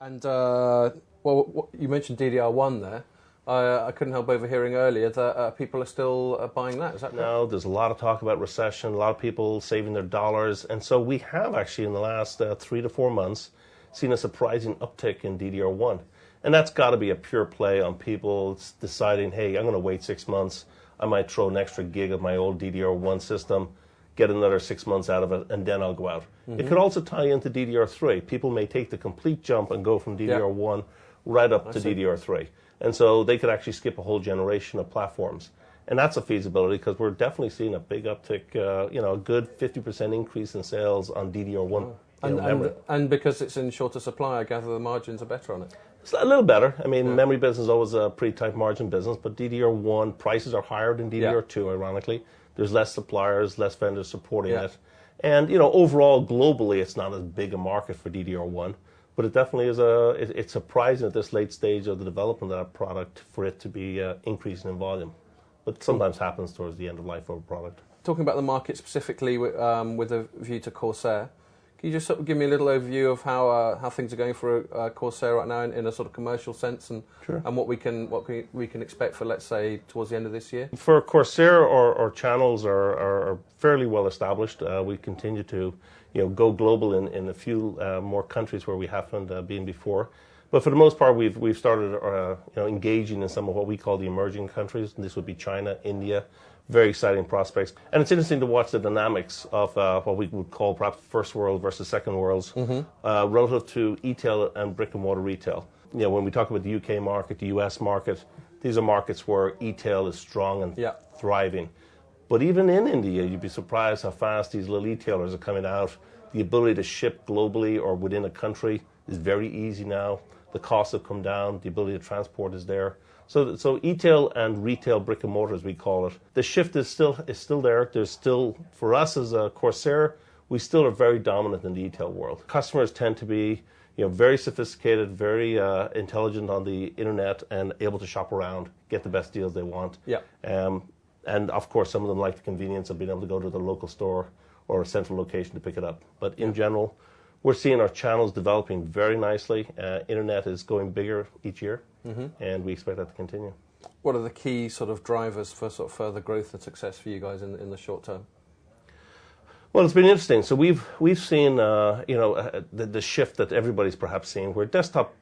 And well, you mentioned DDR1 there. I couldn't help overhearing earlier that people are still buying that. Is that correct? No, there's a lot of talk about recession, a lot of people saving their dollars, and so we have actually in the last 3 to 4 months seen a surprising uptick in DDR1. And that's got to be a pure play on people deciding, hey, I'm going to wait 6 months. I might throw an extra gig of my old DDR1 system, get another 6 months out of it, and then I'll go out. It could also tie into DDR3. People may take the complete jump and go from DDR1 right up to DDR3. And so they could actually skip a whole generation of platforms. And that's a feasibility because we're definitely seeing a big uptick, a good 50% increase in sales on DDR1. And because it's in shorter supply, I gather the margins are better on it. It's a little better. I mean, memory business is always a pretty tight margin business, but DDR1 prices are higher than DDR2, ironically. There's less suppliers, less vendors supporting it. And, overall, globally, it's not as big a market for DDR1. But it definitely is it's surprising at this late stage of the development of that product for it to be increasing in volume. But sometimes happens towards the end of life of a product. Talking about the market specifically with a view to Corsair, can you just sort of give me a little overview of how things are going for Corsair right now in a sort of commercial sense and what we can expect for, let's say, towards the end of this year? For Corsair, our channels are fairly well established. We continue to go global in a few more countries where we haven't been before. But for the most part, we've started engaging in some of what we call the emerging countries. And this would be China, India. Very exciting prospects. And it's interesting to watch the dynamics of what we would call perhaps first world versus second worlds relative to e-tail and brick and mortar retail. When we talk about the UK market, the US market, these are markets where e-tail is strong and thriving. But even in India, you'd be surprised how fast these little e-tailers are coming out. The ability to ship globally or within a country is very easy now. The costs have come down. The ability to transport is there. So e-tail and retail brick and mortar, as we call it, the shift is still there. There's still, for us as a Corsair, we still are very dominant in the e-tail world. Customers tend to be very sophisticated, very intelligent on the internet and able to shop around, get the best deals they want. And of course, some of them like the convenience of being able to go to the local store or a central location to pick it up. But in general, we're seeing our channels developing very nicely. Internet is going bigger each year, and we expect that to continue. What are the key sort of drivers for sort of further growth and success for you guys in the short term? Well, it's been interesting. So we've seen the shift that everybody's perhaps seen, where desktop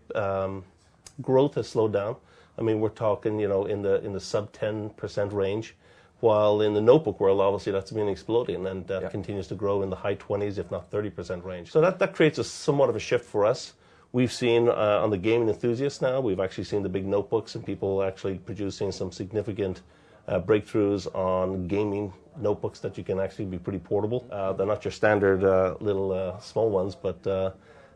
growth has slowed down. I mean, we're talking in the sub 10% range. While in the notebook world, obviously, that's been exploding, and that continues to grow in the high 20s, if not 30% range. So that creates somewhat of a shift for us. We've seen on the gaming enthusiasts now, we've actually seen the big notebooks and people actually producing some significant breakthroughs on gaming notebooks that you can actually be pretty portable. They're not your standard little small ones, but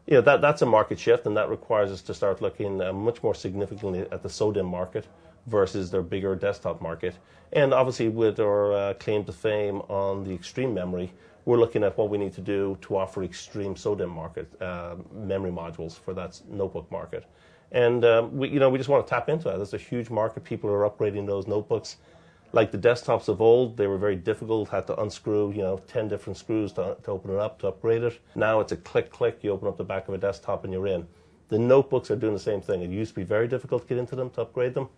that's a market shift, and that requires us to start looking much more significantly at the SODIMM market versus their bigger desktop market. And obviously with our claim to fame on the extreme memory, we're looking at what we need to do to offer extreme SODIMM market memory modules for that notebook market. And we just want to tap into that. There's a huge market. People are upgrading those notebooks. Like the desktops of old, they were very difficult, had to unscrew 10 different screws to open it up, to upgrade it. Now it's a click, you open up the back of a desktop and you're in. The notebooks are doing the same thing. It used to be very difficult to get into them, to upgrade them.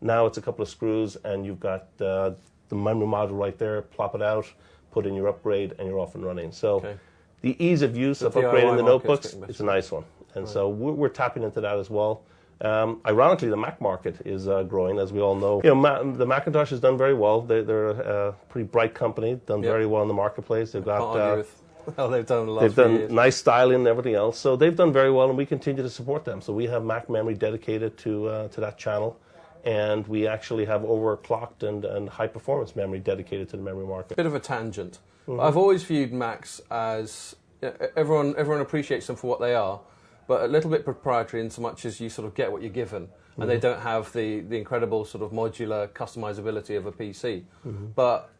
Now it's a couple of screws and you've got the memory module right there, plop it out, put in your upgrade, and you're off and running. So the ease of use of upgrading the notebooks is a nice one. And so we're tapping into that as well. Ironically, the Mac market is growing, as we all know. The Macintosh has done very well. They're a pretty bright company, done very well in the marketplace. They've got they've done a lot. They've done nice styling and everything else. So they've done very well, and we continue to support them. So we have Mac memory dedicated to that channel. And we actually have overclocked and high-performance memory dedicated to the memory market. Bit of a tangent. I've always viewed Macs as everyone appreciates them for what they are, but a little bit proprietary in so much as you sort of get what you're given, and they don't have the incredible sort of modular customizability of a PC. But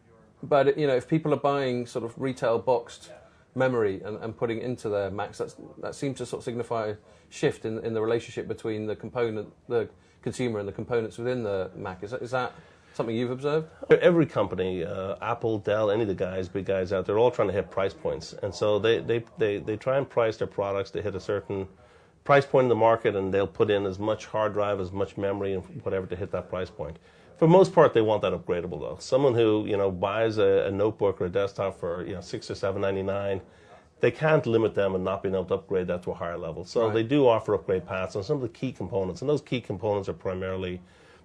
if people are buying sort of retail boxed memory and putting it into their Macs, that seems to sort of signify a shift in the relationship between the consumer and the components within the Mac. Is that something you've observed? Every company, Apple, Dell, any of the big guys out there, they're all trying to hit price points. And so they try and price their products to hit a certain price point in the market, and they'll put in as much hard drive, as much memory, and whatever to hit that price point. For the most part, they want that upgradable though. Someone who buys a notebook or a desktop for $6 or $7.99, they can't limit them and not being able to upgrade that to a higher level. So they do offer upgrade paths on some of the key components, and those key components are primarily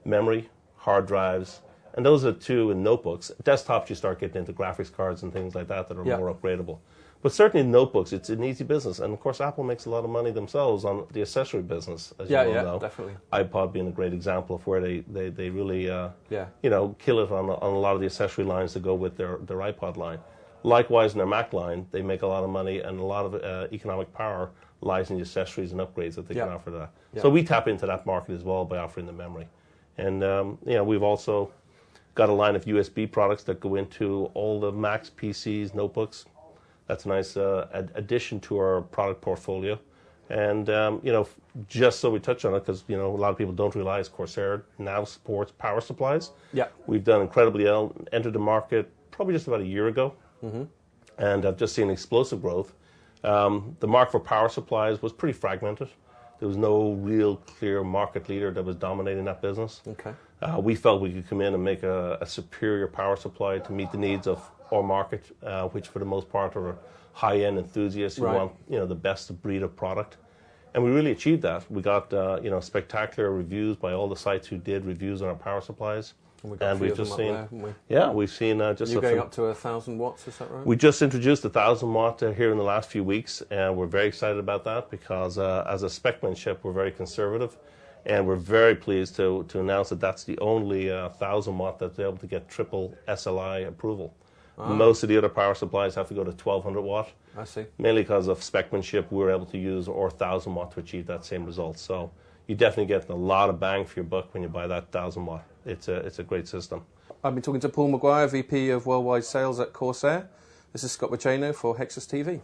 memory, hard drives, and those are two in notebooks. Desktops, you start getting into graphics cards and things like that are more upgradable. But certainly in notebooks, it's an easy business. And of course, Apple makes a lot of money themselves on the accessory business, as you well know. Definitely. iPod being a great example of where they really kill it on a lot of the accessory lines that go with their iPod line. Likewise, in their Mac line, they make a lot of money, and a lot of economic power lies in the accessories and upgrades that they can offer that. So we tap into that market as well by offering the memory. And we've also got a line of USB products that go into all the Macs, PCs, notebooks. That's a nice addition to our product portfolio. And, just so we touch on it, because, a lot of people don't realize Corsair now supports power supplies. Yeah. We've done incredibly well, entered the market probably just about a year ago. And I've just seen explosive growth. The market for power supplies was pretty fragmented. There was no real clear market leader that was dominating that business. Okay. We felt we could come in and make a superior power supply to meet the needs of our market, which for the most part are high-end enthusiasts who want the best of breed of product. And we really achieved that. We got spectacular reviews by all the sites who did reviews on our power supplies. And we've just seen, we've seen just. You're going up to 1,000 watts, is that right? We just introduced 1,000 watt here in the last few weeks, and we're very excited about that because as a specmanship, we're very conservative, and we're very pleased to announce that that's the only 1,000 watt that's able to get triple SLI approval. Most of the other power supplies have to go to 1,200 watt. I see. Mainly because of specmanship, we're able to use our 1,000 watt to achieve that same result. So you definitely get a lot of bang for your buck when you buy that 1,000 watt. It's a great system. I've been talking to Paul McGuire, VP of Worldwide Sales at Corsair. This is Scott Bacino for HEXUS TV.